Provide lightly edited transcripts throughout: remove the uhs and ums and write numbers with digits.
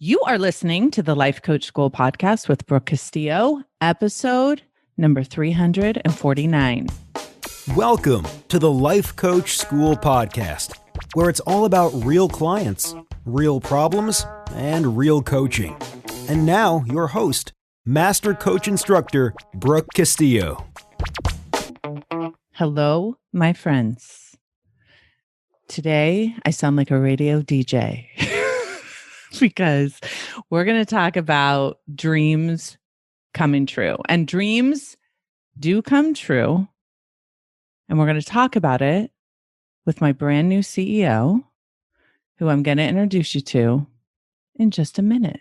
You are listening to the Life Coach School podcast with Brooke Castillo, episode number 349. Welcome to the Life Coach School podcast, where it's all about real clients, real problems, and real coaching. And now, your host, Master Coach Instructor, Brooke Castillo. Hello, my friends. Today, I sound like a radio DJ because we're going to talk about dreams coming true. And dreams do come true. And we're going to talk about it with my brand new CEO, who I'm going to introduce you to in just a minute.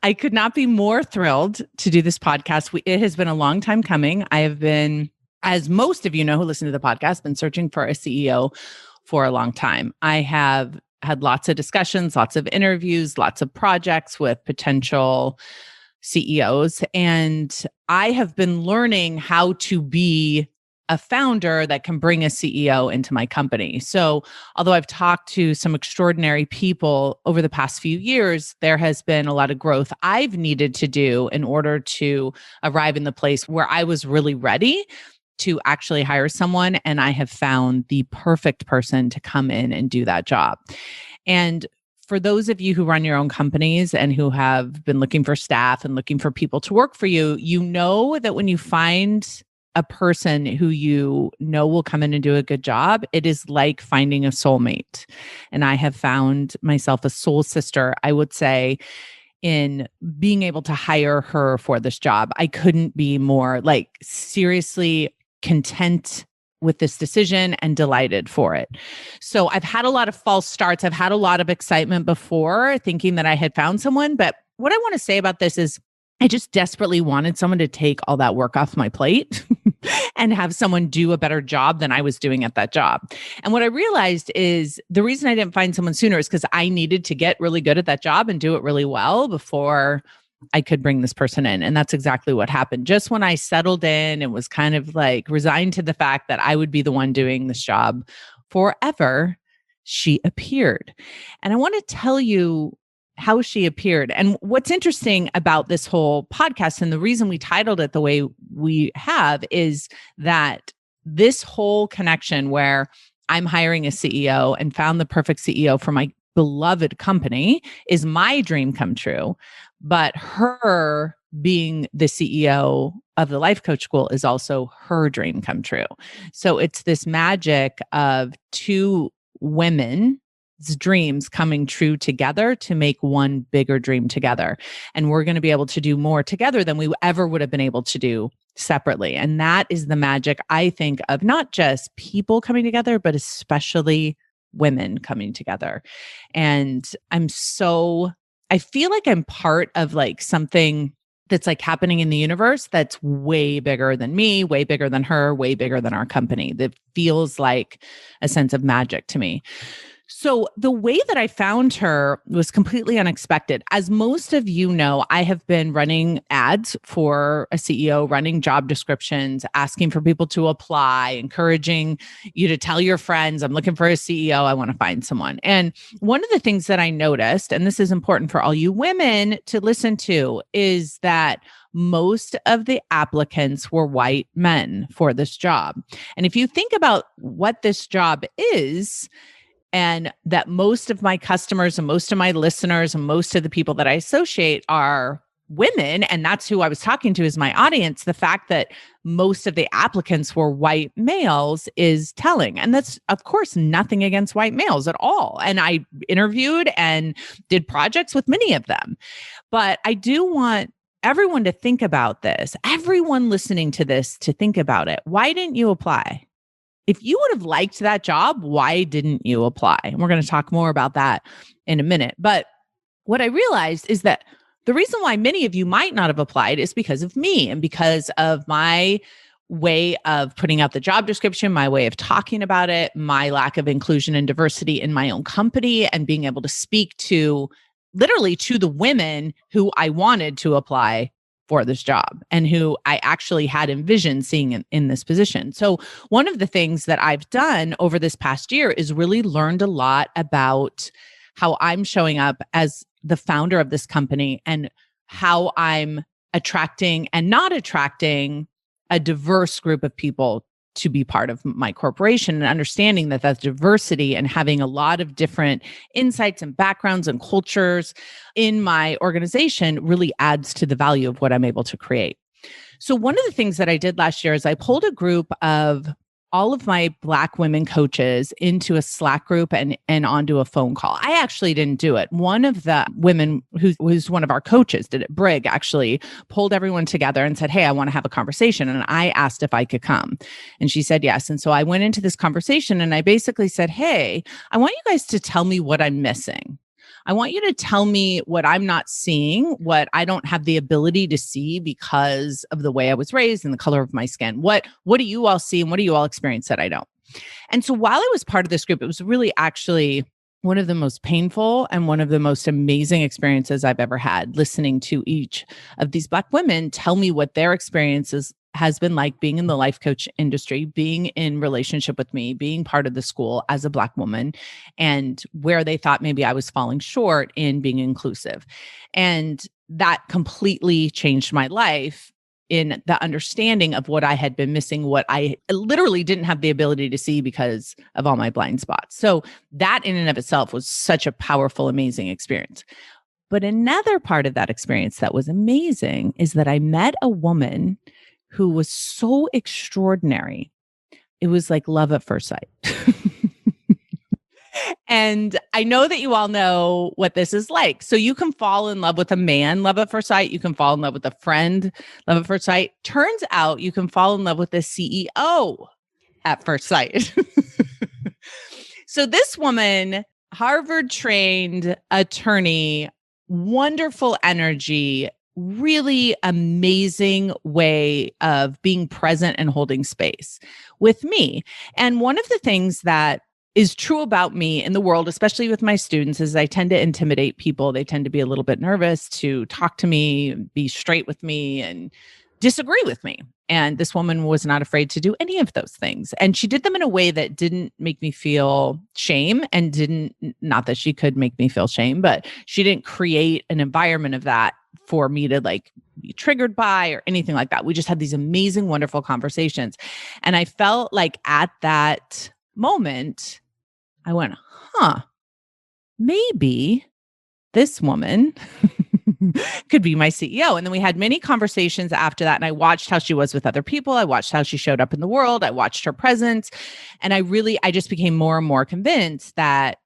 I could not be more thrilled to do this podcast. It has been a long time coming. I have been, as most of you know who listen to the podcast, been searching for a CEO for a long time. I have had lots of discussions, lots of interviews, lots of projects with potential CEOs. And I have been learning how to be a founder that can bring a CEO into my company. So although I've talked to some extraordinary people over the past few years, there has been a lot of growth I've needed to do in order to arrive in the place where I was really ready to actually hire someone. And I have found the perfect person to come in and do that job. And for those of you who run your own companies and who have been looking for staff and looking for people to work for you, you know that when you find a person who you know will come in and do a good job, it is like finding a soulmate. And I have found myself a soul sister, I would say, in being able to hire her for this job. I couldn't be more seriously content with this decision and delighted for it. So I've had a lot of false starts. I've had a lot of excitement before thinking that I had found someone. But what I want to say about this is I just desperately wanted someone to take all that work off my plate and have someone do a better job than I was doing at that job. And what I realized is the reason I didn't find someone sooner is because I needed to get really good at that job and do it really well before I could bring this person in. And that's exactly what happened. Just when I settled in and was kind of resigned to the fact that I would be the one doing this job forever, she appeared. And I want to tell you how she appeared. And what's interesting about this whole podcast, and the reason we titled it the way we have, is that this whole connection where I'm hiring a CEO and found the perfect CEO for my beloved company is my dream come true. But her being the CEO of the Life Coach School is also her dream come true. So it's this magic of two women's dreams coming true together to make one bigger dream together. And we're going to be able to do more together than we ever would have been able to do separately. And that is the magic, I think, of not just people coming together, but especially women coming together. And I feel like I'm part of something that's happening in the universe that's way bigger than me, way bigger than her, way bigger than our company. That feels like a sense of magic to me. So the way that I found her was completely unexpected. As most of you know, I have been running ads for a CEO, running job descriptions, asking for people to apply, encouraging you to tell your friends, I'm looking for a CEO, I want to find someone. And one of the things that I noticed, and this is important for all you women to listen to, is that most of the applicants were white men for this job. And if you think about what this job is, and that most of my customers and most of my listeners and most of the people that I associate are women, and that's who I was talking to as my audience, the fact that most of the applicants were white males is telling. And that's, of course, nothing against white males at all. And I interviewed and did projects with many of them. But I do want everyone to think about this, everyone listening to this to think about it. Why didn't you apply? If you would have liked that job, why didn't you apply? And we're going to talk more about that in a minute. But what I realized is that the reason why many of you might not have applied is because of me and because of my way of putting out the job description, my way of talking about it, my lack of inclusion and diversity in my own company, and being able to speak to literally to the women who I wanted to apply for this job and who I actually had envisioned seeing in this position. So one of the things that I've done over this past year is really learned a lot about how I'm showing up as the founder of this company and how I'm attracting and not attracting a diverse group of people to be part of my corporation, and understanding that that's diversity and having a lot of different insights and backgrounds and cultures in my organization really adds to the value of what I'm able to create. So one of the things that I did last year is I pulled a group of all of my Black women coaches into a Slack group and onto a phone call. I actually didn't do it. One of the women who's one of our coaches did it. Brooke actually pulled everyone together and said, hey, I want to have a conversation. And I asked if I could come. And she said yes. And so I went into this conversation and I basically said, hey, I want you guys to tell me what I'm missing. I want you to tell me what I'm not seeing, what I don't have the ability to see because of the way I was raised and the color of my skin. What do you all see and what do you all experience that I don't? And so while I was part of this group, it was really actually one of the most painful and one of the most amazing experiences I've ever had, listening to each of these Black women tell me what their experiences has been like being in the life coach industry, being in relationship with me, being part of the school as a Black woman, and where they thought maybe I was falling short in being inclusive. And that completely changed my life in the understanding of what I had been missing, what I literally didn't have the ability to see because of all my blind spots. So that in and of itself was such a powerful, amazing experience. But another part of that experience that was amazing is that I met a woman who was so extraordinary. It was like love at first sight. And I know that you all know what this is like. So you can fall in love with a man, love at first sight. You can fall in love with a friend, love at first sight. Turns out you can fall in love with the CEO at first sight. So this woman, Harvard trained attorney, wonderful energy, really amazing way of being present and holding space with me. And one of the things that is true about me in the world, especially with my students, is I tend to intimidate people. They tend to be a little bit nervous to talk to me, be straight with me, and disagree with me. And this woman was not afraid to do any of those things. And she did them in a way that didn't make me feel shame and not that she could make me feel shame, but she didn't create an environment of that for me to like be triggered by or anything like that. We just had these amazing, wonderful conversations. And I felt like at that moment, I went, maybe this woman could be my CEO. And then we had many conversations after that. And I watched how she was with other people. I watched how she showed up in the world. I watched her presence. And I just became more and more convinced that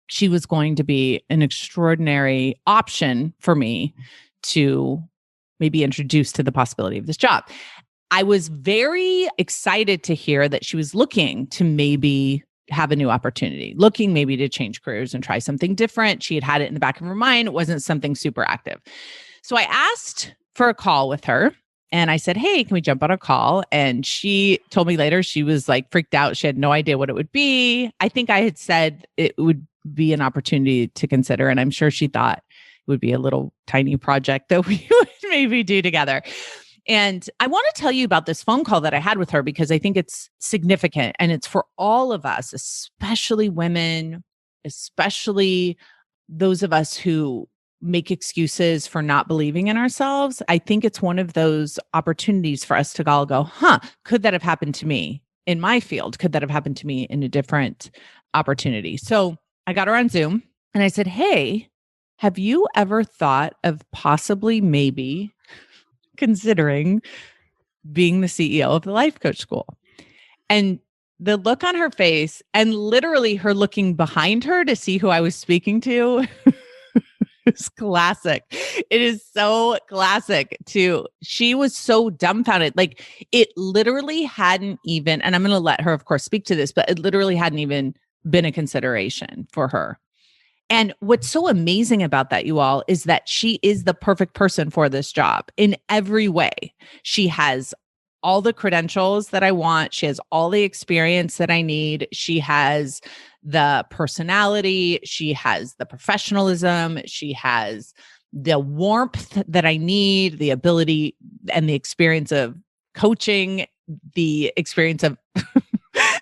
she was going to be an extraordinary option for me to maybe introduce to the possibility of this job. I was very excited to hear that she was looking to maybe have a new opportunity, looking maybe to change careers and try something different. She had it in the back of her mind. It wasn't something super active. So I asked for a call with her and I said, hey, can we jump on a call? And she told me later she was like freaked out. She had no idea what it would be. I think I had said it would be an opportunity to consider. And I'm sure she thought it would be a little tiny project that we would maybe do together. And I want to tell you about this phone call that I had with her because I think it's significant and it's for all of us, especially women, especially those of us who make excuses for not believing in ourselves. I think it's one of those opportunities for us to all go, could that have happened to me in my field? Could that have happened to me in a different opportunity? So I got her on Zoom and I said, hey, have you ever thought of possibly maybe considering being the CEO of the life coach school? And the look on her face and literally her looking behind her to see who I was speaking to is classic. It is so classic too. She was so dumbfounded. Like it literally hadn't even, and I'm going to let her of course speak to this, but it literally hadn't even been a consideration for her. And what's so amazing about that, you all, is that she is the perfect person for this job in every way. She has all the credentials that I want. She has all the experience that I need. She has the personality. She has the professionalism. She has the warmth that I need, the ability and the experience of coaching, the experience of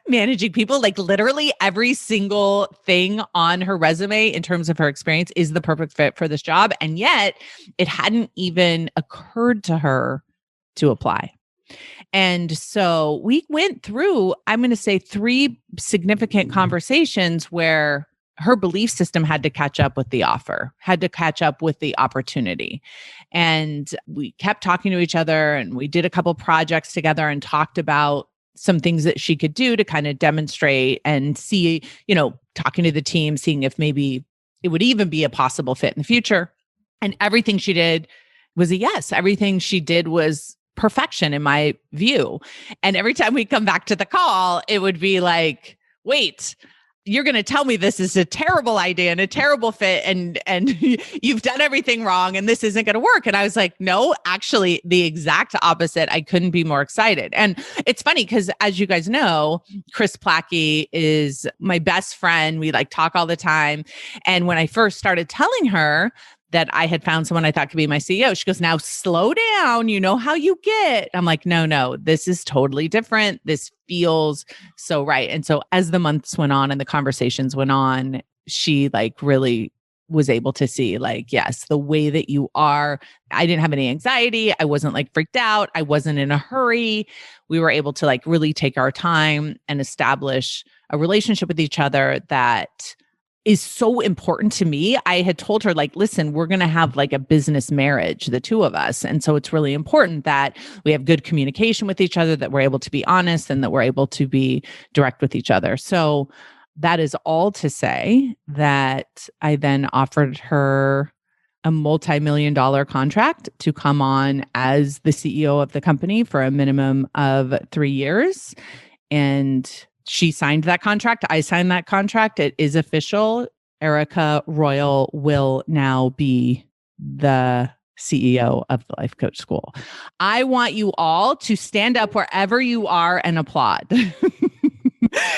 managing people. Like literally every single thing on her resume in terms of her experience is the perfect fit for this job. And yet it hadn't even occurred to her to apply. And so we went through, I'm going to say 3 significant conversations where her belief system had to catch up with the offer, had to catch up with the opportunity. And we kept talking to each other, and we did a couple projects together and talked about some things that she could do to kind of demonstrate and see, talking to the team, seeing if maybe it would even be a possible fit in the future. And everything she did was a yes. Everything she did was perfection in my view. And every time we come back to the call, it would be like, wait, you're going to tell me this is a terrible idea and a terrible fit and you've done everything wrong and this isn't going to work. And I was like, no, actually the exact opposite. I couldn't be more excited. And it's funny because as you guys know, Chris Plackey is my best friend. We talk all the time. And when I first started telling her that I had found someone I thought could be my CEO, she goes, now slow down. You know how you get. I'm like, no, this is totally different. This feels so right. And so as the months went on and the conversations went on, she really was able to see yes, the way that you are, I didn't have any anxiety. I wasn't freaked out. I wasn't in a hurry. We were able to really take our time and establish a relationship with each other that is so important to me. I had told her listen, we're going to have a business marriage, the two of us. And so it's really important that we have good communication with each other, that we're able to be honest and that we're able to be direct with each other. So that is all to say that I then offered her a multi-million-dollar contract to come on as the CEO of the company for a minimum of 3 years. And she signed that contract. I signed that contract. It is official. Erika Royal will now be the CEO of the Life Coach School. I want you all to stand up wherever you are and applaud.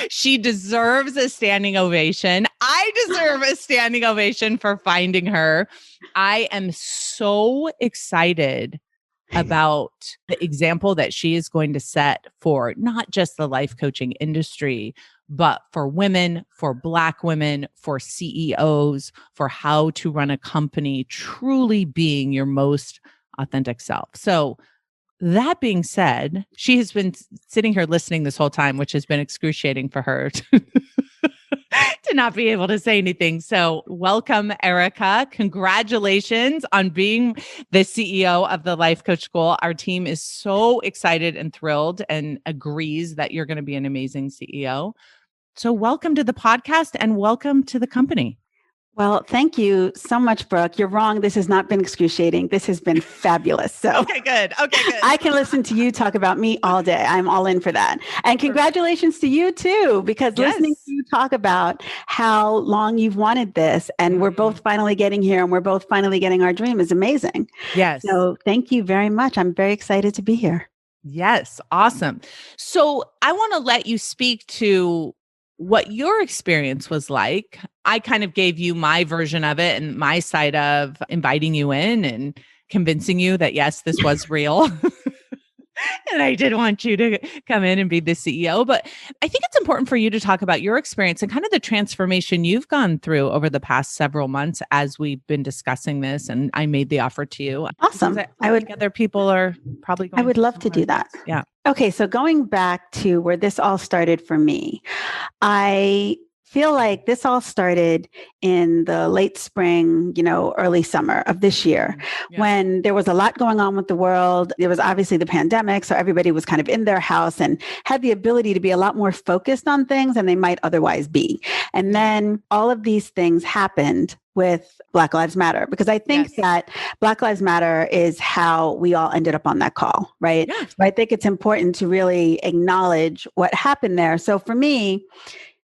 She deserves a standing ovation. I deserve a standing ovation for finding her. I am so excited about the example that she is going to set for not just the life coaching industry, but for women, for Black women, for CEOs, for how to run a company truly being your most authentic self. So that being said, she has been sitting here listening this whole time, which has been excruciating for her to not be able to say anything. So welcome, Erika. Congratulations on being the CEO of the Life Coach School. Our team is so excited and thrilled and agrees that you're going to be an amazing CEO. So welcome to the podcast and welcome to the company. Well, thank you so much, Brooke. You're wrong. This has not been excruciating. This has been fabulous. So Okay, good. I can listen to you talk about me all day. I'm all in for that. And congratulations to you too, because listening to you talk about how long you've wanted this and we're both finally getting here and we're both finally getting our dream is amazing. Yes. So thank you very much. I'm very excited to be here. Yes. Awesome. So I want to let you speak to what your experience was like. I kind of gave you my version of it and my side of inviting you in and convincing you that, yes, this was real. And I did want you to come in and be the CEO. But I think it's important for you to talk about your experience and kind of the transformation you've gone through over the past several months as we've been discussing this. And I made the offer to you. Awesome. I think other people are probably going I would love to do that. Yeah. Okay. So going back to where this all started for me, I feel like this all started in the late spring, early summer of this year, when there was a lot going on with the world. There was obviously the pandemic, so everybody was kind of in their house and had the ability to be a lot more focused on things than they might otherwise be. And then all of these things happened with Black Lives Matter, because I think that Black Lives Matter is how we all ended up on that call, right? Yeah. So I think it's important to really acknowledge what happened there. So for me,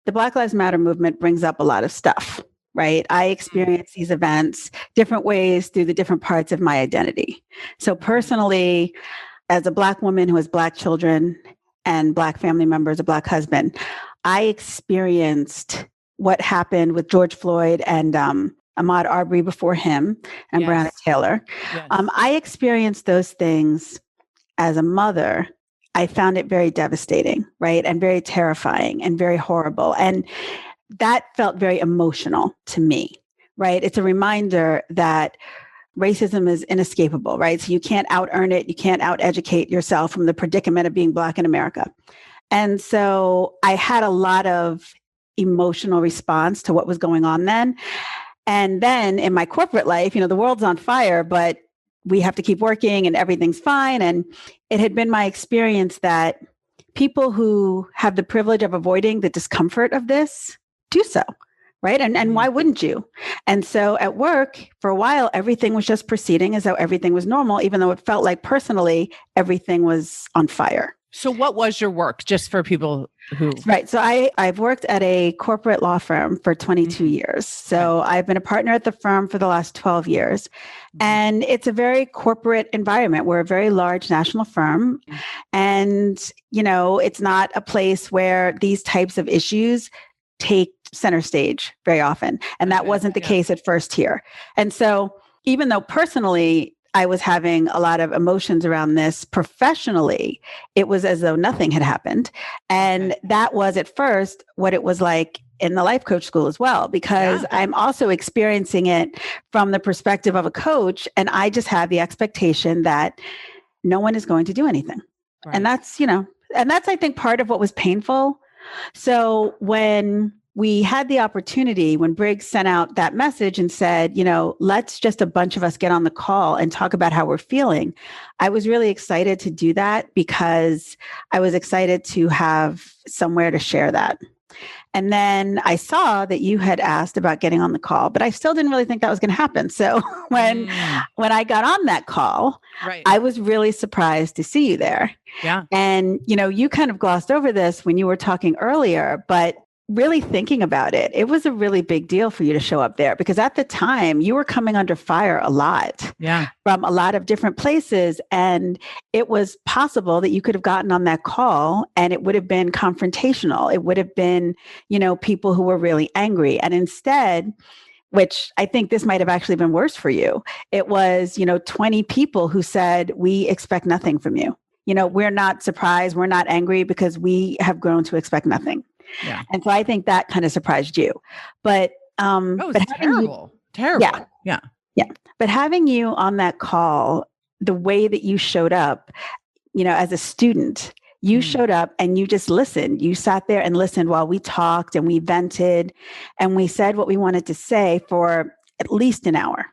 the Black Lives Matter movement brings up a lot of stuff, right? I experience these events different ways through the different parts of my identity. So personally, as a Black woman who has Black children and Black family members, a Black husband, I experienced what happened with George Floyd and Ahmaud Arbery before him and Breonna Taylor. Yes. I experienced those things as a mother I found it very devastating, right? And very terrifying and very horrible. And that felt very emotional to me, right? It's a reminder that racism is inescapable, right? So you can't out earn it. You can't out educate yourself from the predicament of being Black in America. And so I had a lot of emotional response to what was going on then. And then in my corporate life, the world's on fire, but we have to keep working and everything's fine. And it had been my experience that people who have the privilege of avoiding the discomfort of this do so, right? And why wouldn't you? And so at work, for a while, everything was just proceeding as though everything was normal, even though it felt like personally, everything was on fire. So what was your work, just for people who... Right. So I've worked at a corporate law firm for 22 years. So I've been a partner at the firm for the last 12 years. And it's a very corporate environment. We're a very large national firm. And, it's not a place where these types of issues take center stage very often. And that wasn't the case at first here. And so even though personally, I was having a lot of emotions around this, professionally, it was as though nothing had happened. And that was at first what it was like in the life coach school as well, because I'm also experiencing it from the perspective of a coach. And I just have the expectation that no one is going to do anything. Right. And that's, I think, part of what was painful. So when we had the opportunity, when Briggs sent out that message and said, let's just a bunch of us get on the call and talk about how we're feeling, I was really excited to do that because I was excited to have somewhere to share that. And then I saw that you had asked about getting on the call, but I still didn't really think that was going to happen. So when I got on that call, I was really surprised to see you there. Yeah. And, you kind of glossed over this when you were talking earlier, but really thinking about it, it was a really big deal for you to show up there because at the time you were coming under fire a lot from a lot of different places. And it was possible that you could have gotten on that call and it would have been confrontational. It would have been, people who were really angry. And instead, which I think this might have actually been worse for you, it was, 20 people who said, we expect nothing from you. We're not surprised. We're not angry because we have grown to expect nothing. Yeah. And so I think that kind of surprised you, but, but terrible. Yeah. But having you on that call, the way that you showed up, as a student, you showed up and you just listened. You sat there and listened while we talked and we vented and we said what we wanted to say for at least an hour.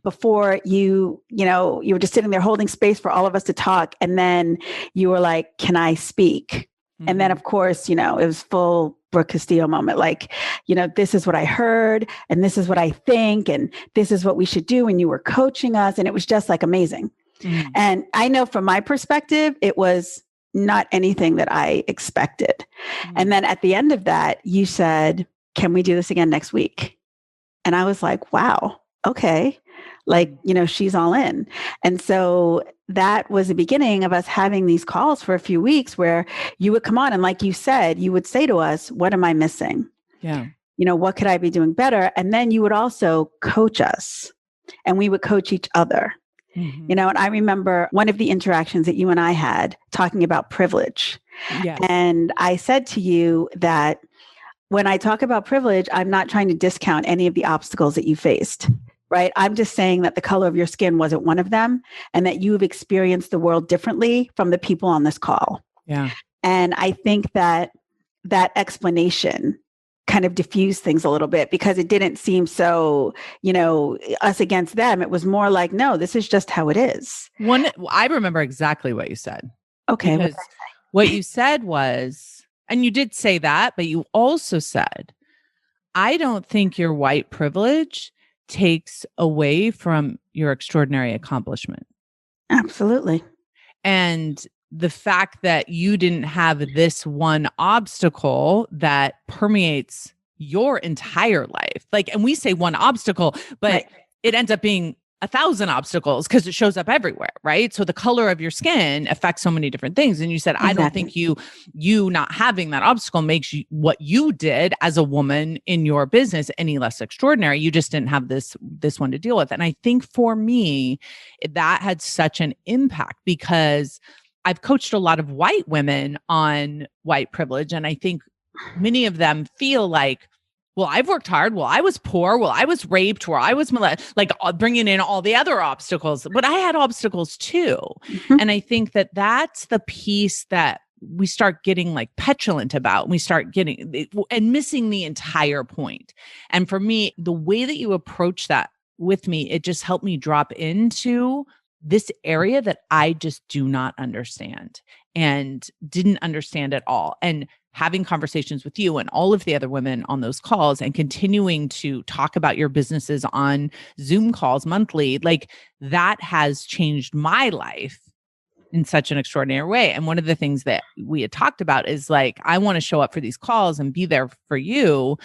Before you were just sitting there holding space for all of us to talk. And then you were like, can I speak? And then, of course, it was full Brooke Castillo moment. Like, this is what I heard and this is what I think and this is what we should do. And you were coaching us and it was just like amazing. And I know from my perspective, it was not anything that I expected. And then at the end of that, you said, can we do this again next week? And I was like, wow, okay. Like, she's all in. And so that was the beginning of us having these calls for a few weeks where you would come on. And like you said, you would say to us, what am I missing? Yeah. What could I be doing better? And then you would also coach us and we would coach each other. And I remember one of the interactions that you and I had talking about privilege. Yes. And I said to you that when I talk about privilege, I'm not trying to discount any of the obstacles that you faced. Right. I'm just saying that the color of your skin wasn't one of them and that you've experienced the world differently from the people on this call. Yeah. And I think that explanation kind of diffused things a little bit because it didn't seem so, us against them. It was more like, no, this is just how it is. I remember exactly what you said. Okay. Because what you said was, and you did say that, but you also said, I don't think your white privilege takes away from your extraordinary accomplishment. Absolutely. And the fact that you didn't have this one obstacle that permeates your entire life. And we say one obstacle, but it ends up being 1,000 obstacles because it shows up everywhere, right? So the color of your skin affects so many different things. And you said, I don't think you not having that obstacle makes you what you did as a woman in your business any less extraordinary. You just didn't have this one to deal with. And I think for me, that had such an impact because I've coached a lot of white women on white privilege. And I think many of them feel like, well, I've worked hard. Well, I was poor. Well, I was raped. Or I was like bringing in all the other obstacles. But I had obstacles too. Mhm. And I think that that's the piece that we start getting like petulant about. We start getting and missing the entire point. And for me, the way that you approach that with me, it just helped me drop into this area that I just do not understand and didn't understand at all. And having conversations with you and all of the other women on those calls and continuing to talk about your businesses on Zoom calls monthly, like that has changed my life in such an extraordinary way. And one of the things that we had talked about is like, I want to show up for these calls and be there for you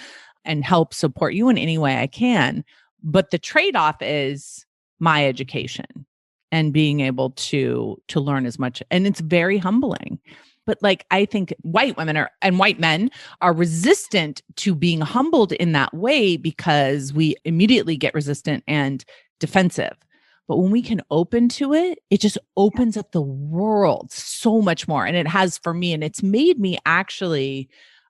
and help support you in any way I can. But the trade-off is my education and being able to learn as much. And it's very humbling. But like, I think white women and white men are resistant to being humbled in that way because we immediately get resistant and defensive. But when we can open to it, it just opens up the world so much more. And it has for me, and it's made me actually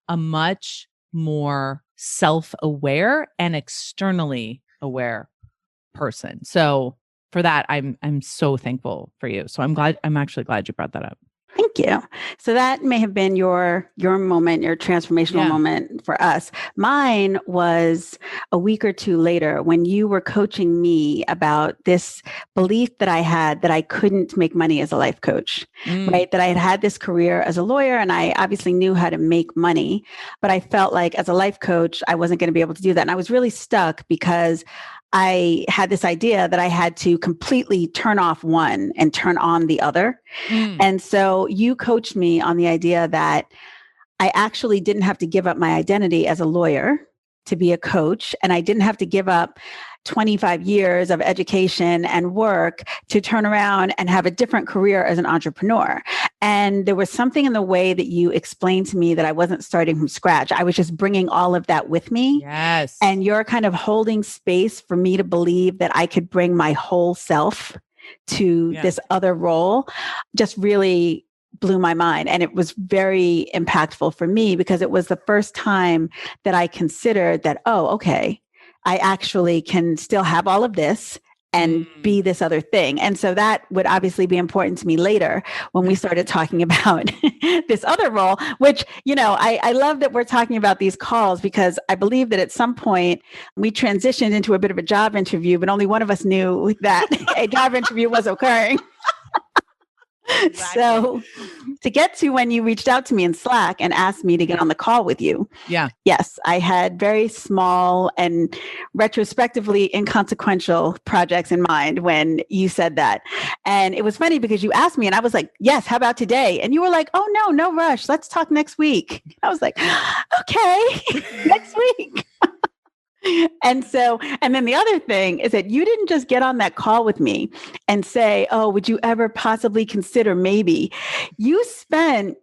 a much more self-aware and externally aware person. So for that, I'm so thankful for you. So I'm actually glad you brought that up. Thank you. So that may have been your moment, your transformational moment for us. Mine was a week or two later when you were coaching me about this belief that I had that I couldn't make money as a life coach, right? That I had this career as a lawyer and I obviously knew how to make money, but I felt like as a life coach, I wasn't going to be able to do that. And I was really stuck because I had this idea that I had to completely turn off one and turn on the other. And so you coached me on the idea that I actually didn't have to give up my identity as a lawyer to be a coach. And I didn't have to give up 25 years of education and work to turn around and have a different career as an entrepreneur. And there was something in the way that you explained to me that I wasn't starting from scratch. I was just bringing all of that with me. Yes. And you're kind of holding space for me to believe that I could bring my whole self to this other role just really blew my mind. And it was very impactful for me because it was the first time that I considered that, oh, okay, I actually can still have all of this and be this other thing. And so that would obviously be important to me later when we started talking about this other role, which, I love that we're talking about these calls because I believe that at some point we transitioned into a bit of a job interview, but only one of us knew that a job interview was occurring. Exactly. So to get to when you reached out to me in Slack and asked me to get on the call with you. Yeah. Yes, I had very small and retrospectively inconsequential projects in mind when you said that. And it was funny because you asked me and I was like, yes, how about today? And you were like, oh, no rush. Let's talk next week. I was like, okay, next week. And then the other thing is that you didn't just get on that call with me and say, oh, would you ever possibly consider maybe? You spent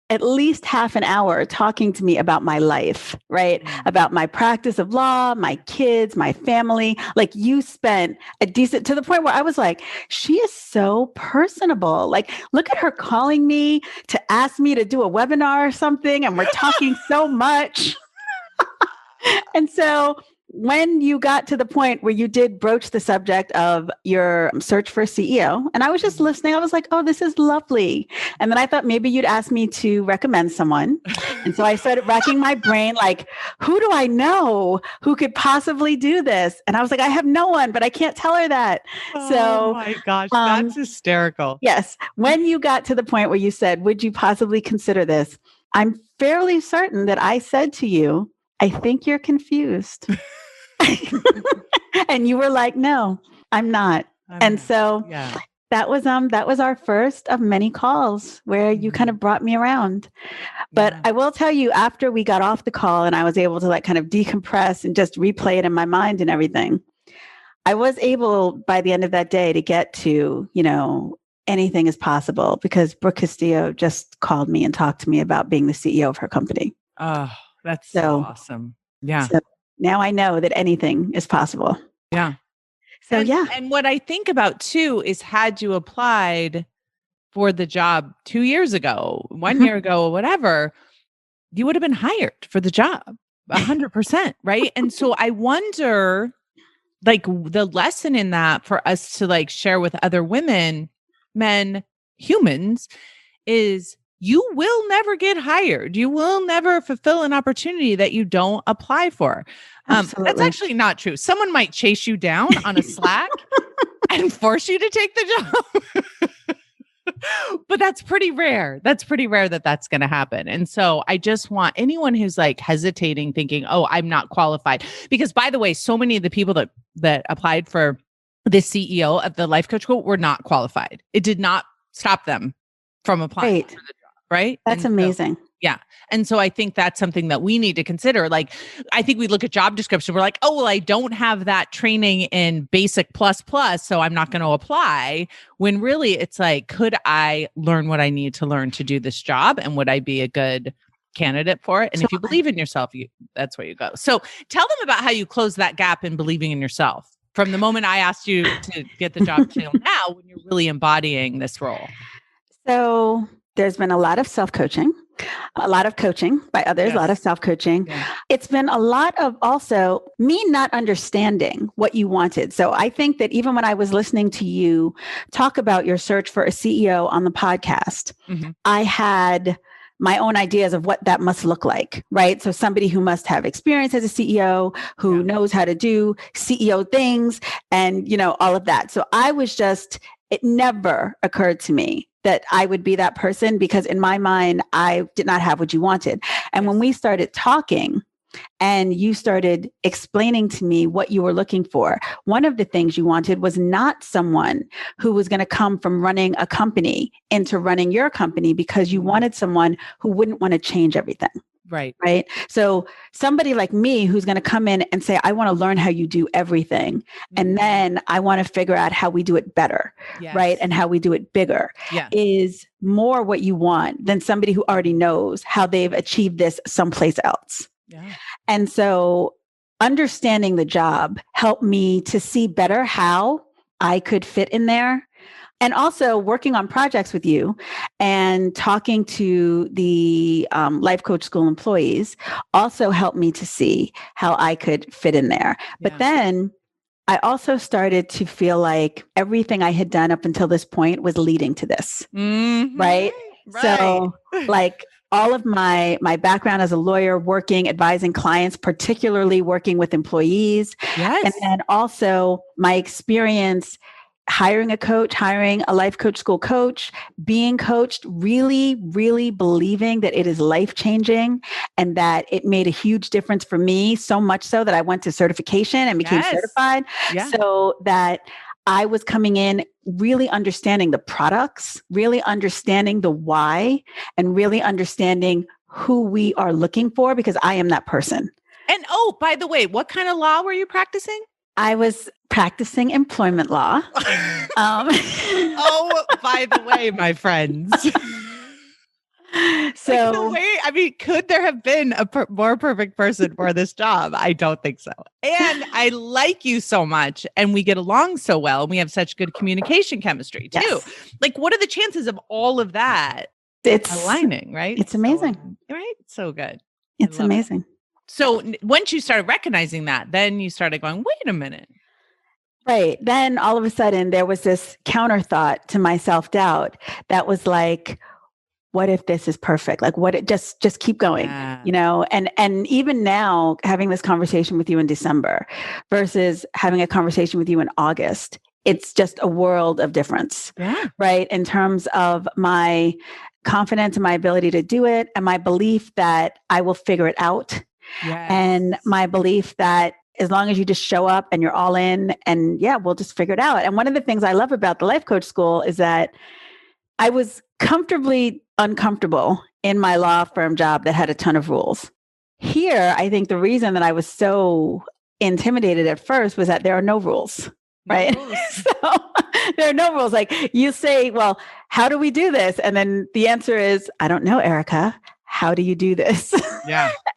at least half an hour talking to me about my life, right? About my practice of law, my kids, my family. Like you spent to the point where I was like, she is so personable. Like, look at her calling me to ask me to do a webinar or something. And we're talking so much. And so when you got to the point where you did broach the subject of your search for a CEO, and I was just listening, I was like, oh, this is lovely. And then I thought maybe you'd ask me to recommend someone. And so I started racking my brain, like, who do I know who could possibly do this? And I was like, I have no one, but I can't tell her that. Oh my gosh, that's hysterical. Yes. When you got to the point where you said, would you possibly consider this? I'm fairly certain that I said to you, I think you're confused. And you were like, no, I'm not. That was our first of many calls where you kind of brought me around. But I will tell you, after we got off the call and I was able to like kind of decompress and just replay it in my mind and everything, I was able by the end of that day to get to, anything is possible because Brooke Castillo just called me and talked to me about being the CEO of her company. Oh, that's so awesome. Yeah. So now I know that anything is possible. Yeah. So And what I think about too is had you applied for the job 2 years ago, 1 year ago, whatever, you would have been hired for the job 100%. Right. And so I wonder, like, the lesson in that for us to like share with other women, men, humans, is you will never get hired. You will never fulfill an opportunity that you don't apply for. That's actually not true. Someone might chase you down on a Slack and force you to take the job. But that's pretty rare. That's pretty rare that that's going to happen. And so I just want anyone who's like hesitating, thinking, oh, I'm not qualified. Because by the way, so many of the people that applied for the CEO of the life coach school were not qualified. It did not stop them from applying for the job. Right. That's amazing. Yeah. And so I think that's something that we need to consider. Like, I think we look at job description, we're like, oh, well, I don't have that training in basic plus, so I'm not going to apply. When really it's like, could I learn what I need to learn to do this job? And would I be a good candidate for it? And if you believe in yourself, that's where you go. So tell them about how you close that gap in believing in yourself from the moment I asked you to get the job till now, when you're really embodying this role. So there's been a lot of self-coaching, a lot of coaching by others, a lot of self-coaching. Yeah. It's been a lot of also me not understanding what you wanted. So I think that even when I was listening to you talk about your search for a CEO on the podcast, I had my own ideas of what that must look like, right? So somebody who must have experience as a CEO, who knows how to do CEO things and, all of that. So it never occurred to me that I would be that person, because in my mind, I did not have what you wanted. And when we started talking and you started explaining to me what you were looking for, one of the things you wanted was not someone who was going to come from running a company into running your company, because you wanted someone who wouldn't want to change everything. Right. So somebody like me who's going to come in and say, I want to learn how you do everything. And then I want to figure out how we do it better. Right. And how we do it bigger is more what you want than somebody who already knows how they've achieved this someplace else. Yeah. And so understanding the job helped me to see better how I could fit in there. And also working on projects with you and talking to the life coach school employees also helped me to see how I could fit in there. But then I also started to feel like everything I had done up until this point was leading to this, right? So like all of my background as a lawyer, advising clients, particularly working with employees. And then also my experience hiring a coach, hiring a life coach school coach, being coached, really, really believing that it is life-changing and that it made a huge difference for me, so much so that I went to certification and became certified, so that I was coming in really understanding the products, really understanding the why, and really understanding who we are looking for, because I am that person. And by the way, what kind of law were you practicing? I was practicing employment law. By the way, my friends. So, could there have been a more perfect person for this job? I don't think so. And I like you so much, and we get along so well, and we have such good communication chemistry too. Yes. Like, what are the chances of all of that aligning, right? It's amazing. Right? So good. It's amazing. So once you started recognizing that, then you started going, wait a minute. Right. Then all of a sudden there was this counter thought to my self-doubt that was like, what if this is perfect? Like just keep going, and even now having this conversation with you in December versus having a conversation with you in August, it's just a world of difference, right? In terms of my confidence and my ability to do it and my belief that I will figure it out. And my belief that as long as you just show up and you're all in and we'll just figure it out. And one of the things I love about the life coach school is that I was comfortably uncomfortable in my law firm job that had a ton of rules. Here, I think the reason that I was so intimidated at first was that there are no rules, right? So there are no rules. Like you say, well, how do we do this? And then the answer is, I don't know, Erika. How do you do this?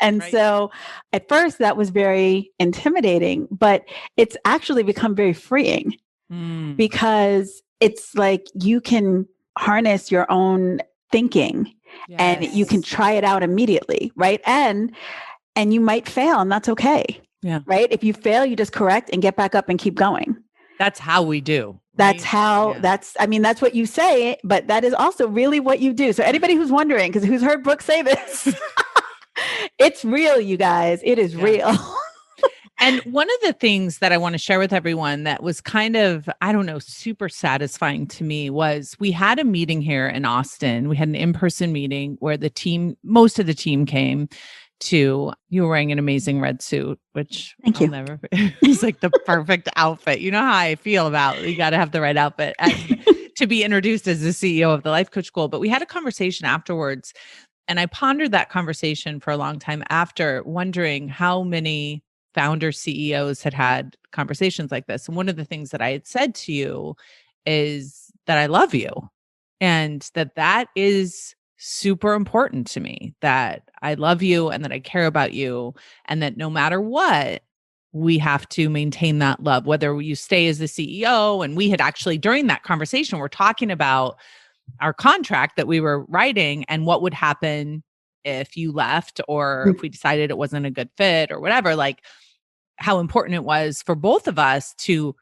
And so at first that was very intimidating, but it's actually become very freeing because it's like you can harness your own thinking and you can try it out immediately, right? And you might fail and that's okay. Yeah. Right? If you fail, you just correct and get back up and keep going. That's how we do. That's how, that's what you say, but that is also really what you do. So anybody who's wondering, because who's heard Brooke say this, it's real, you guys. It is real. And one of the things that I want to share with everyone that was kind of, I don't know, super satisfying to me was we had a meeting here in Austin. We had an in-person meeting where most of the team came to. You were wearing an amazing red suit, which Thank you. It was like the perfect outfit. You know how I feel about you got to have the right outfit to be introduced as the CEO of the Life Coach School. But we had a conversation afterwards, and I pondered that conversation for a long time after, wondering how many founder CEOs had conversations like this. And one of the things that I had said to you is that I love you, and that is super important to me, that I love you and that I care about you, and that no matter what, we have to maintain that love, whether you stay as the CEO. And we had actually, during that conversation, we're talking about our contract that we were writing and what would happen if you left, or if we decided it wasn't a good fit or whatever, like how important it was for both of us to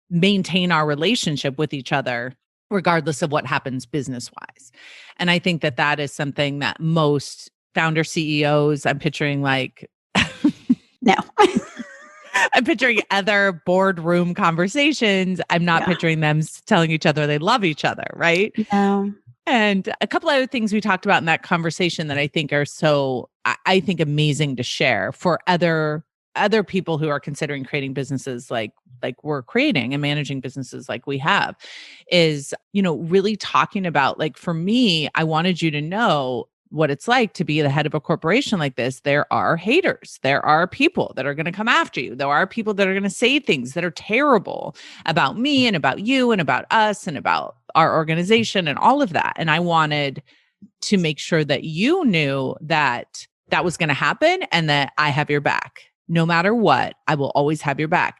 maintain our relationship with each other, regardless of what happens business-wise. And I think that is something that most founder CEOs, I'm picturing like, no, I'm picturing other boardroom conversations. I'm not picturing them telling each other they love each other, right? No. And a couple other things we talked about in that conversation that I think are so, I think, amazing to share for other people who are considering creating businesses like we're creating and managing businesses like we have, is, really talking about, like, for me, I wanted you to know what it's like to be the head of a corporation like this. There are haters. There are people that are going to come after you. There are people that are going to say things that are terrible about me and about you and about us and about our organization and all of that. And I wanted to make sure that you knew that was going to happen and that I have your back. No matter what, I will always have your back.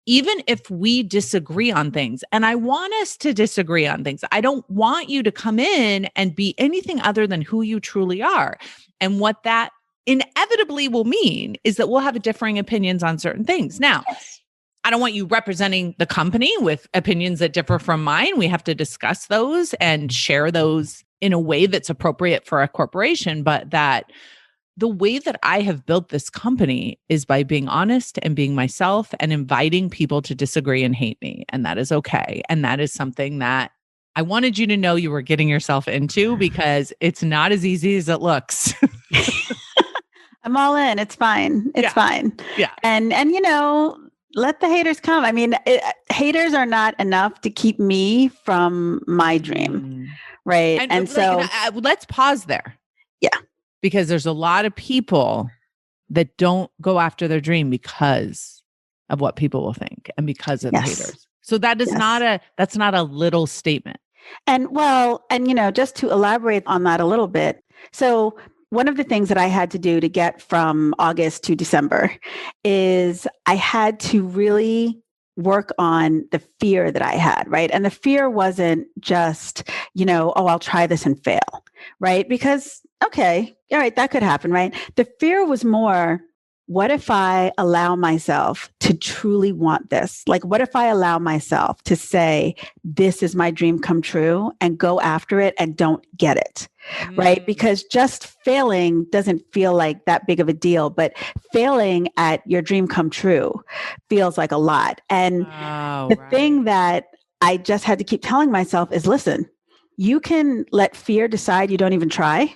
Even if we disagree on things, and I want us to disagree on things. I don't want you to come in and be anything other than who you truly are. And what that inevitably will mean is that we'll have differing opinions on certain things. Now, I don't want you representing the company with opinions that differ from mine. We have to discuss those and share those in a way that's appropriate for a corporation, but that the way that I have built this company is by being honest and being myself and inviting people to disagree and hate me. And that is okay. And that is something that I wanted you to know you were getting yourself into, because it's not as easy as it looks. I'm all in. It's fine. It's fine. Yeah. And let the haters come. I mean, haters are not enough to keep me from my dream. Right. And so let's pause there. Yeah. Because there's a lot of people that don't go after their dream because of what people will think and because of the haters. So that is that's not a little statement. And just to elaborate on that a little bit. So one of the things that I had to do to get from August to December is I had to really work on the fear that I had, right? And the fear wasn't just, I'll try this and fail, right? Because, okay, all right, that could happen, right? The fear was more, what if I allow myself to truly want this? Like, what if I allow myself to say, this is my dream come true, and go after it and don't get it, right? Because just failing doesn't feel like that big of a deal, but failing at your dream come true feels like a lot. And the thing that I just had to keep telling myself is, listen, you can let fear decide you don't even try.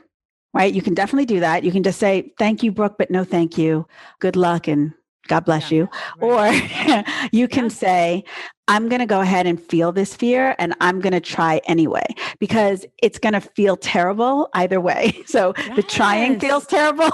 Right? You can definitely do that. You can just say, thank you, Brooke, but no, thank you. Good luck and God bless you. Right. Or you can say, I'm going to go ahead and feel this fear and I'm going to try anyway, because it's going to feel terrible either way. So the trying feels terrible.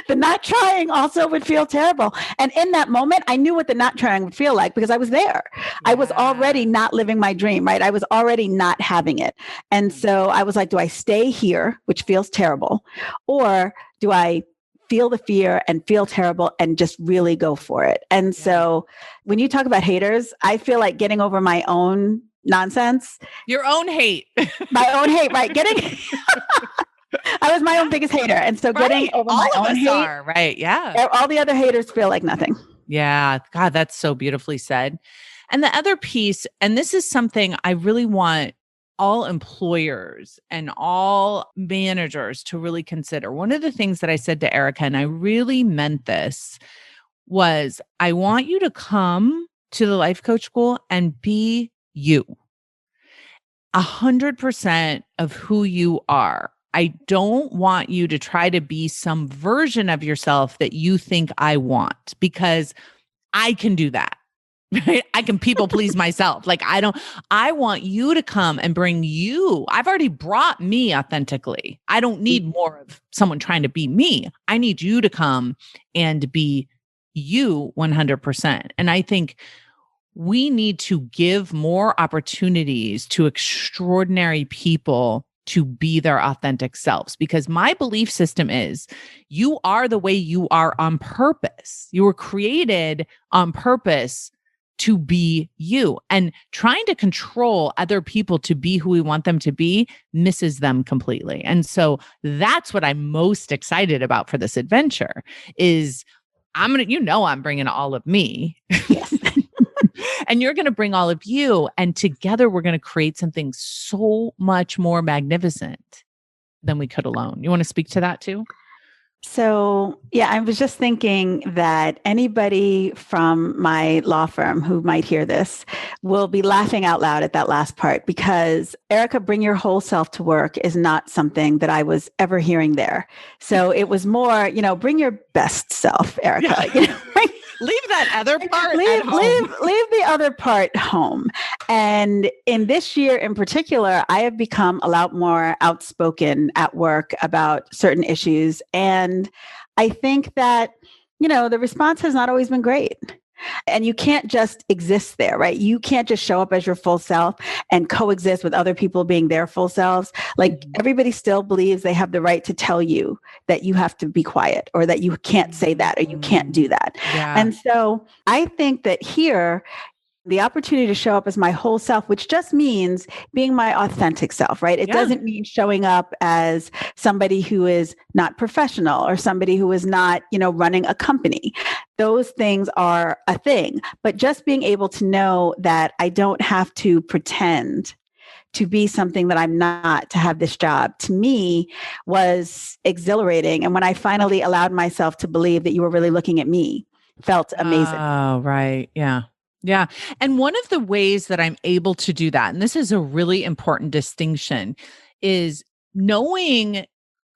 The not trying also would feel terrible. And in that moment, I knew what the not trying would feel like because I was there. I was already not living my dream, right? I was already not having it. And so I was like, do I stay here, which feels terrible, or do I feel the fear and feel terrible and just really go for it? And so when you talk about haters, I feel like getting over my own nonsense. Your own hate. My own hate, right? I was my own biggest hater. And so getting over my own hate. Are, right. Yeah. All the other haters feel like nothing. Yeah. God, that's so beautifully said. And the other piece, and this is something I really want all employers and all managers to really consider. One of the things that I said to Erika, and I really meant this, was I want you to come to the life coach school and be you. 100% of who you are. I don't want you to try to be some version of yourself that you think I want, because I can do that. Right? I can people please myself. Like I want you to come and bring you. I've already brought me authentically. I don't need more of someone trying to be me. I need you to come and be you 100%. And I think we need to give more opportunities to extraordinary people to be their authentic selves, because my belief system is you are the way you are on purpose. You were created on purpose to be you, and trying to control other people to be who we want them to be misses them completely. And so that's what I'm most excited about for this adventure is I'm bringing all of me. Yes. And you're going to bring all of you, and together we're going to create something so much more magnificent than we could alone. You want to speak to that too? So, yeah, I was just thinking that anybody from my law firm who might hear this will be laughing out loud at that last part, because Erika, bring your whole self to work is not something that I was ever hearing there. So it was more, bring your best self, Erika. Yeah. Leave that other part at home. Leave the other part home. And in this year in particular, I have become a lot more outspoken at work about certain issues. And I think that, the response has not always been great. And you can't just exist there, right? You can't just show up as your full self and coexist with other people being their full selves. Like everybody still believes they have the right to tell you that you have to be quiet, or that you can't say that, or you can't do that. Yeah. And so I think that here, the opportunity to show up as my whole self, which just means being my authentic self, right? It doesn't mean showing up as somebody who is not professional or somebody who is not, running a company. Those things are a thing, but just being able to know that I don't have to pretend to be something that I'm not to have this job, to me was exhilarating. And when I finally allowed myself to believe that you were really looking at me, felt amazing. Oh, right. Yeah. Yeah. And one of the ways that I'm able to do that, and this is a really important distinction, is knowing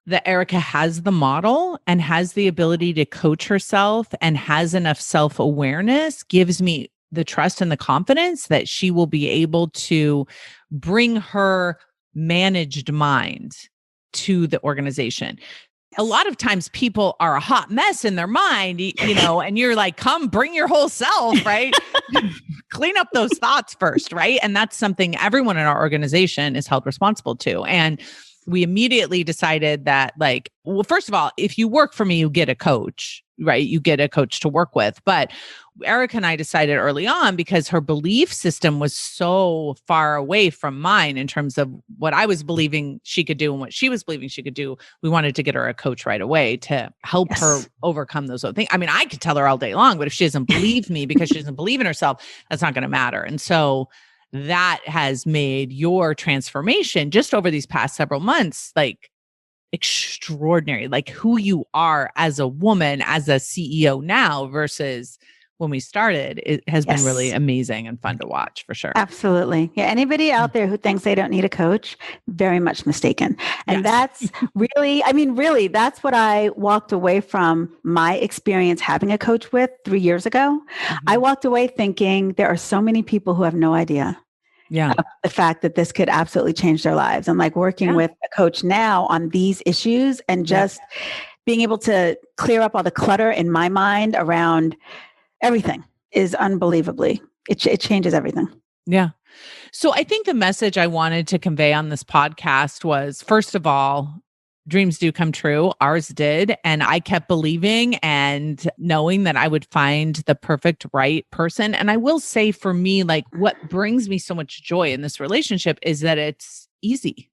that Erika has the model and has the ability to coach herself and has enough self-awareness gives me the trust and the confidence that she will be able to bring her managed mind to the organization. A lot of times people are a hot mess in their mind, and you're like, come bring your whole self, right? Clean up those thoughts first, right? And that's something everyone in our organization is held responsible to. And we immediately decided that, first of all, if you work for me, you get a coach, right? You get a coach to work with. But Erika and I decided early on, because her belief system was so far away from mine in terms of what I was believing she could do and what she was believing she could do, we wanted to get her a coach right away to help her overcome those other things. I mean, I could tell her all day long, but if she doesn't believe me because she doesn't believe in herself, that's not going to matter. And so that has made your transformation just over these past several months, extraordinary, like who you are as a woman, as a CEO now versus when we started. It has been really amazing and fun to watch, for sure. Absolutely. Yeah. Anybody out there who thinks they don't need a coach, very much mistaken. And that's really, that's what I walked away from my experience having a coach with 3 years ago. Mm-hmm. I walked away thinking there are so many people who have no idea. The fact that this could absolutely change their lives. I'm working with a coach now on these issues and just being able to clear up all the clutter in my mind around everything is unbelievably, it changes everything. Yeah. So I think the message I wanted to convey on this podcast was, first of all, dreams do come true. Ours did. And I kept believing and knowing that I would find the perfect right person. And I will say for me, like what brings me so much joy in this relationship is that it's easy.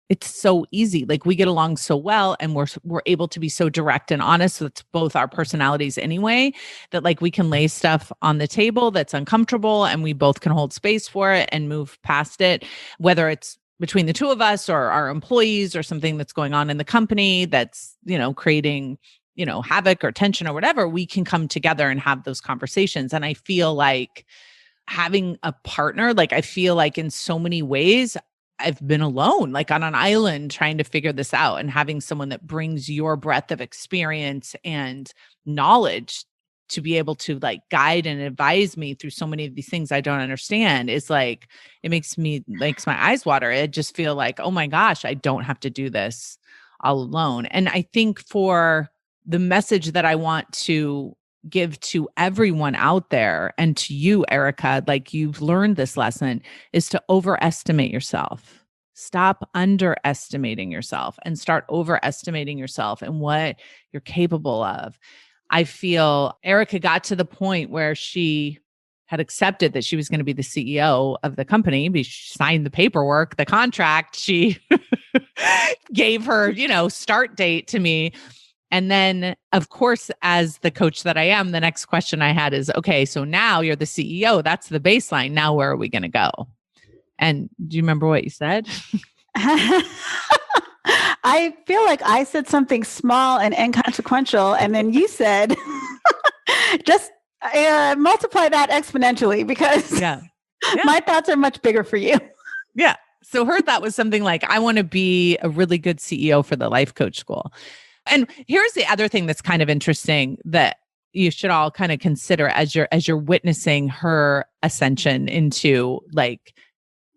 It's so easy. Like we get along so well and we're able to be so direct and honest with both our personalities anyway, that like we can lay stuff on the table that's uncomfortable and we both can hold space for it and move past it, whether it's between the two of us or our employees or something that's going on in the company that's, creating, havoc or tension or whatever. We can come together and have those conversations. And I feel like having a partner, like I feel like in so many ways, I've been alone, like on an island trying to figure this out, and having someone that brings your breadth of experience and knowledge to be able to like guide and advise me through so many of these things I don't understand is like, it makes my eyes water. I just feel like, oh my gosh, I don't have to do this all alone. And I think for the message that I want to give to everyone out there and to you, Erika, like you've learned this lesson, is to overestimate yourself. Stop underestimating yourself and start overestimating yourself and what you're capable of. I feel Erika got to the point where she had accepted that she was going to be the CEO of the company. She signed the paperwork, the contract. She gave her, start date to me. And then, of course, as the coach that I am, the next question I had is, okay, so now you're the CEO. That's the baseline. Now, where are we going to go? And do you remember what you said? I feel like I said something small and inconsequential. And then you said, just multiply that exponentially because my thoughts are much bigger for you. Yeah. So her thought was something like, I want to be a really good CEO for the Life Coach School. And here's the other thing that's kind of interesting that you should all kind of consider as you're witnessing her ascension into, like,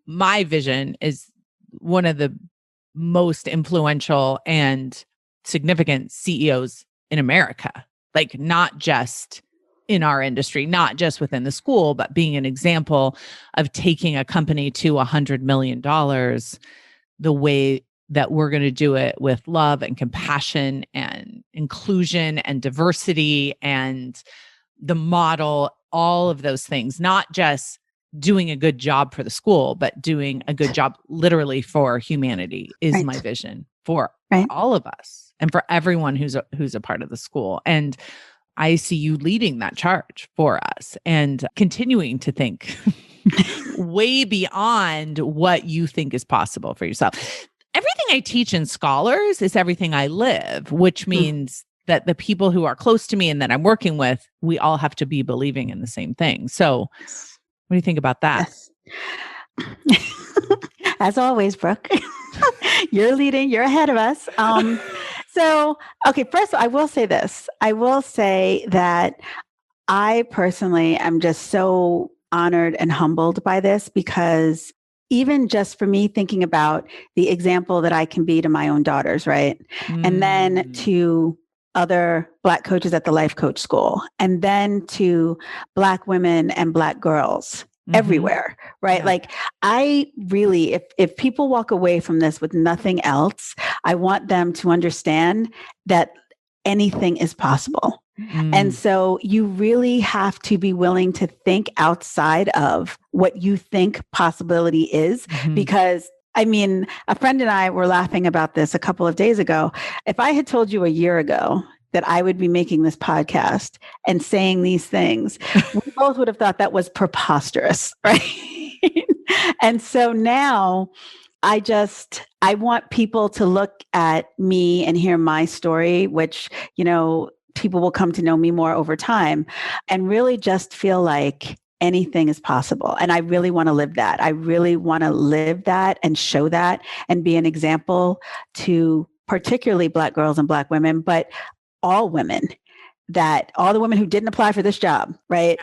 my vision is one of the most influential and significant CEOs in America, like not just in our industry, not just within the school, but being an example of taking a company to $100 million the way that we're going to do it, with love and compassion and inclusion and diversity and the model, all of those things, not just doing a good job for the school, but doing a good job literally for humanity is my vision for all of us and for everyone who's a part of the school. And I see you leading that charge for us and continuing to think way beyond what you think is possible for yourself. Everything I teach in Scholars is everything I live, which means that the people who are close to me and that I'm working with, we all have to be believing in the same thing. So what do you think about that? Yes. As always, Brooke, you're leading, you're ahead of us. So, okay, first, I will say this. I will say that I personally am just so honored and humbled by this, because even just for me thinking about the example that I can be to my own daughters, right? And then to other Black coaches at the Life Coach School, and then to Black women and Black girls everywhere, right? Yeah. Like I really, if people walk away from this with nothing else, I want them to understand that anything is possible. And so you really have to be willing to think outside of what you think possibility is, because I mean, a friend and I were laughing about this a couple of days ago. If I had told you a year ago that I would be making this podcast and saying these things, we both would have thought that was preposterous, right? And so now I want people to look at me and hear my story, which, people will come to know me more over time, and really just feel like anything is possible. And I really want to live that. I really want to live that and show that and be an example to particularly Black girls and Black women, but all women, that all the women who didn't apply for this job, right?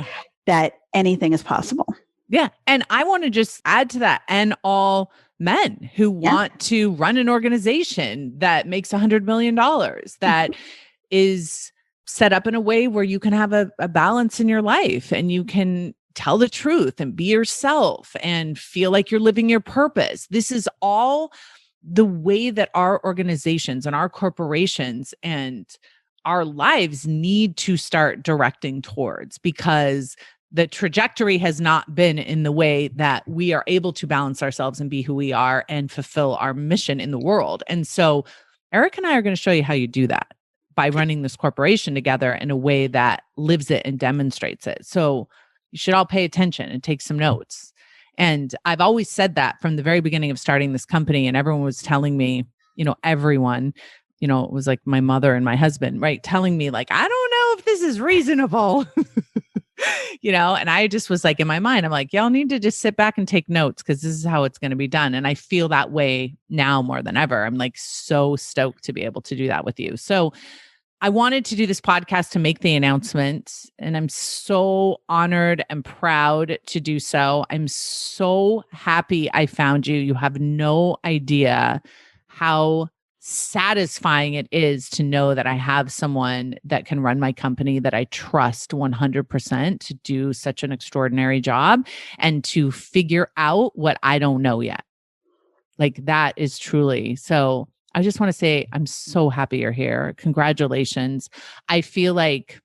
That anything is possible. Yeah. And I want to just add to that, and all men who want to run an organization that makes $100 million, that is set up in a way where you can have a balance in your life and you can tell the truth and be yourself and feel like you're living your purpose. This is all the way that our organizations and our corporations and our lives need to start directing towards, because the trajectory has not been in the way that we are able to balance ourselves and be who we are and fulfill our mission in the world. And so Eric and I are going to show you how you do that by running this corporation together in a way that lives it and demonstrates it. So you should all pay attention and take some notes. And I've always said that from the very beginning of starting this company, and everyone was telling me, everyone, it was like my mother and my husband, right? Telling me like, I don't know if this is reasonable. And I just was like, in my mind, I'm like, y'all need to just sit back and take notes, because this is how it's going to be done. And I feel that way now more than ever. I'm like so stoked to be able to do that with you. So I wanted to do this podcast to make the announcement, and I'm so honored and proud to do so. I'm so happy I found you. You have no idea how satisfying it is to know that I have someone that can run my company that I trust 100% to do such an extraordinary job and to figure out what I don't know yet. Like, that is truly. So I just want to say, I'm so happy you're here. Congratulations. I feel like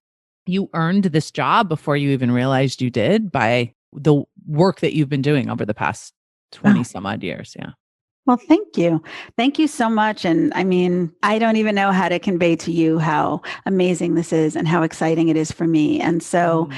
you earned this job before you even realized you did, by the work that you've been doing over the past 20 some odd years. Yeah. Well, thank you. Thank you so much. And I mean, I don't even know how to convey to you how amazing this is and how exciting it is for me. And so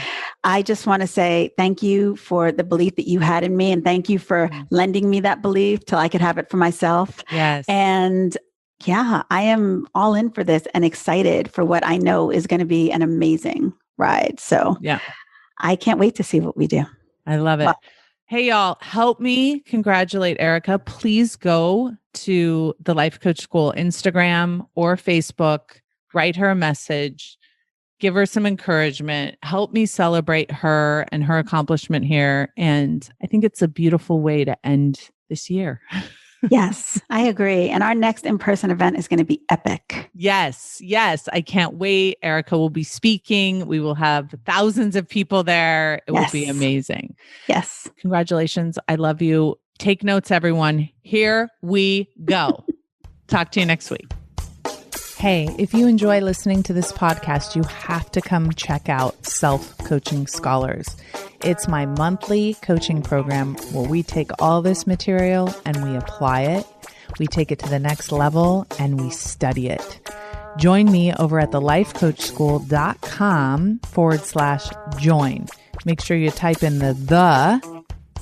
I just want to say thank you for the belief that you had in me, and thank you for lending me that belief till I could have it for myself. Yes. And yeah, I am all in for this and excited for what I know is going to be an amazing ride. So yeah, I can't wait to see what we do. I love it. Well, hey, y'all, help me congratulate Erika. Please go to the Life Coach School Instagram or Facebook, write her a message, give her some encouragement, help me celebrate her and her accomplishment here. And I think it's a beautiful way to end this year. Yes, I agree. And our next in-person event is going to be epic. Yes. I can't wait. Erika will be speaking. We will have thousands of people there. It will be amazing. Yes. Congratulations. I love you. Take notes, everyone. Here we go. Talk to you next week. Hey, if you enjoy listening to this podcast, you have to come check out Self-Coaching Scholars. It's my monthly coaching program where we take all this material and we apply it. We take it to the next level and we study it. Join me over at thelifecoachschool.com/join. Make sure you type in the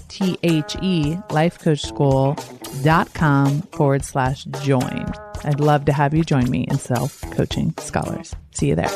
THE lifecoachschool.com/join. I'd love to have you join me in Self-Coaching Scholars. See you there.